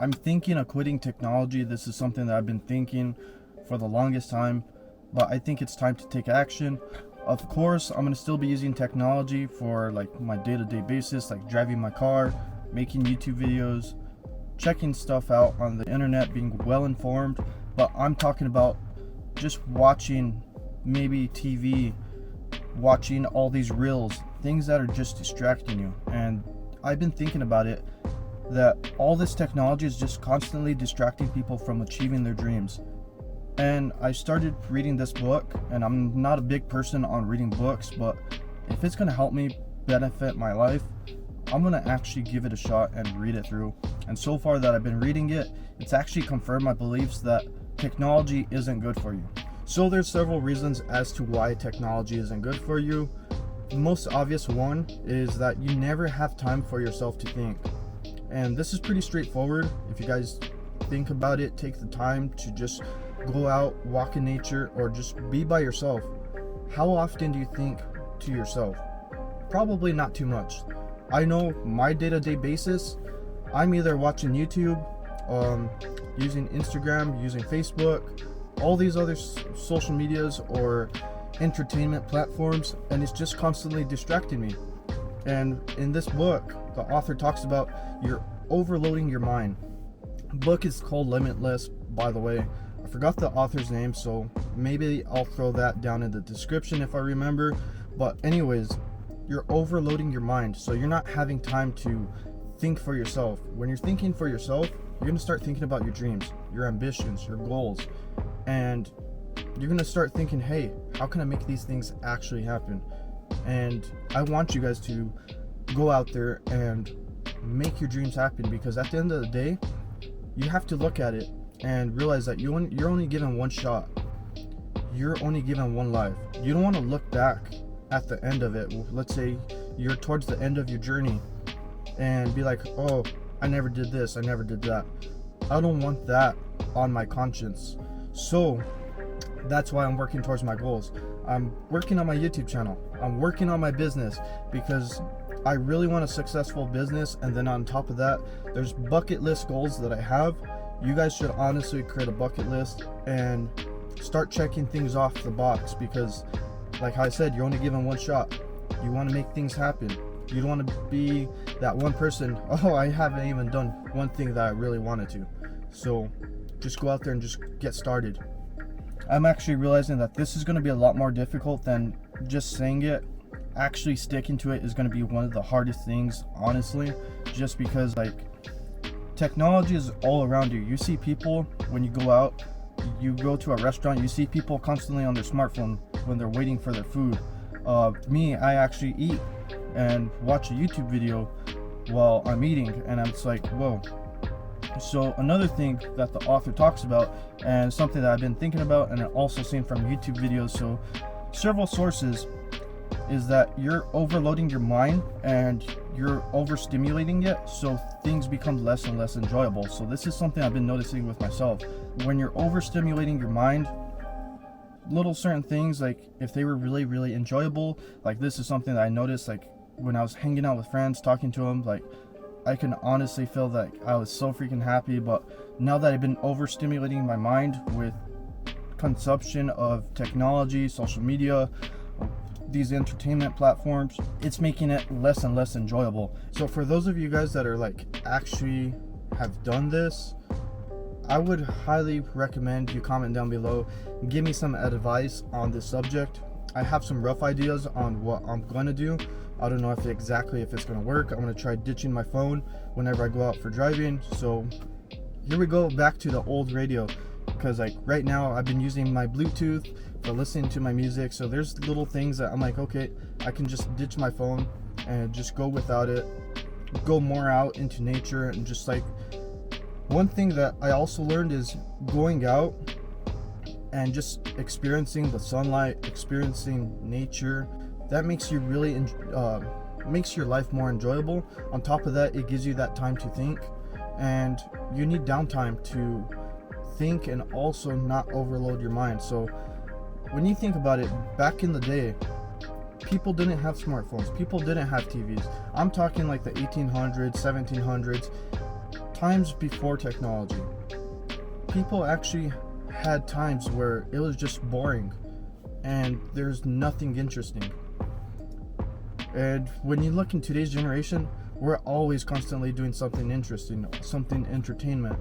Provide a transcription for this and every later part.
I'm thinking of quitting technology. This is something that I've been thinking for the longest time, but I think it's time to take action. Of course, I'm going to still be using technology for like my day-to-day basis, like driving my car, making YouTube videos, checking stuff out on the internet, being well informed, but I'm talking about just watching maybe TV, watching all these reels, things that are just distracting you. And I've been thinking about it, that all this technology is just constantly distracting people from achieving their dreams. And I started reading this book, and I'm not a big person on reading books, but if it's going to help me benefit my life, I'm going to actually give it a shot and read it through. And so far that I've been reading it, it's actually confirmed my beliefs that technology isn't good for you. So there's several reasons as to why technology isn't good for you. The most obvious one is that you never have time for yourself to think. And this is pretty straightforward. If you guys think about it, take the time to just go out, walk in nature, or just be by yourself. How often do you think to yourself? Probably not too much. I know my day-to-day basis, I'm either watching YouTube, using Instagram, using Facebook, all these other social medias or entertainment platforms, and it's just constantly distracting me. And in this book, the author talks about you're overloading your mind. The book is called Limitless, by the way. I forgot the author's name, so maybe I'll throw that down in the description if I remember. But anyways, you're overloading your mind, so you're not having time to think for yourself. When you're thinking for yourself, you're going to start thinking about your dreams, your ambitions, your goals, and you're going to start thinking, hey, how can I make these things actually happen? And I want you guys to go out there and make your dreams happen, because at the end of the day, you have to look at it and realize that you're only given one shot. You're only given one life. You don't want to look back at the end of it. Let's say you're towards the end of your journey and be like, oh, I never did this, I never did that. I don't want that on my conscience. So that's why I'm working towards my goals. I'm working on my YouTube channel. I'm working on my business because I really want a successful business. And then on top of that, there's bucket list goals that I have. You guys should honestly create a bucket list and start checking things off the box, because like I said, you're only given one shot. You want to make things happen. You don't want to be that one person, oh, I haven't even done one thing that I really wanted to. So just go out there and just get started. I'm actually realizing that this is going to be a lot more difficult than just saying it. Actually sticking to it is going to be one of the hardest things, honestly, just because like technology is all around you. You see people when you go out, you go to a restaurant, you see people constantly on their smartphone when they're waiting for their food. Me, I actually eat and watch a YouTube video while I'm eating, and I'm just like, whoa. So another thing that the author talks about, and something that I've been thinking about and also seen from YouTube videos, so several sources, is that you're overloading your mind and you're overstimulating it, so things become less and less enjoyable. So this is something I've been noticing with myself. When you're overstimulating your mind, little certain things, like if they were really, really enjoyable, like this is something that I noticed, like when I was hanging out with friends, talking to them, like I can honestly feel that I was so freaking happy. But now that I've been overstimulating my mind with consumption of technology, social media, these entertainment platforms, it's making it less and less enjoyable. So for those of you guys that are like actually have done this, I would highly recommend you comment down below, give me some advice on this subject. I have some rough ideas on what I'm going to do. I don't know if it's going to work. I'm going to try ditching my phone whenever I go out for driving. So here we go, back to the old radio, because like right now I've been using my Bluetooth for listening to my music. So there's little things that I'm like, okay, I can just ditch my phone and just go without it, go more out into nature. And just like, one thing that I also learned is going out and just experiencing the sunlight, experiencing nature. That makes you really makes your life more enjoyable. On top of that, it gives you that time to think, and you need downtime to think and also not overload your mind. So when you think about it, back in the day, people didn't have smartphones, people didn't have TVs. I'm talking like the 1800s, 1700s, times before technology, people actually had times where it was just boring and there's nothing interesting. And when you look in today's generation, we're always constantly doing something interesting, something entertainment.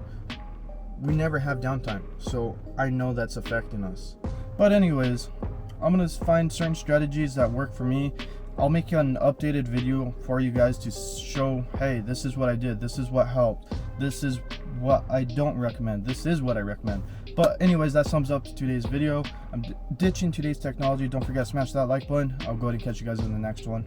We never have downtime, so I know that's affecting us. But anyways, I'm gonna find certain strategies that work for me. I'll make an updated video for you guys to show, hey, this is what I did, this is what helped, this is what I don't recommend, this is what I recommend. But anyways, that sums up today's video. I'm ditching today's technology. Don't forget to smash that like button. I'll go ahead and catch you guys in the next one.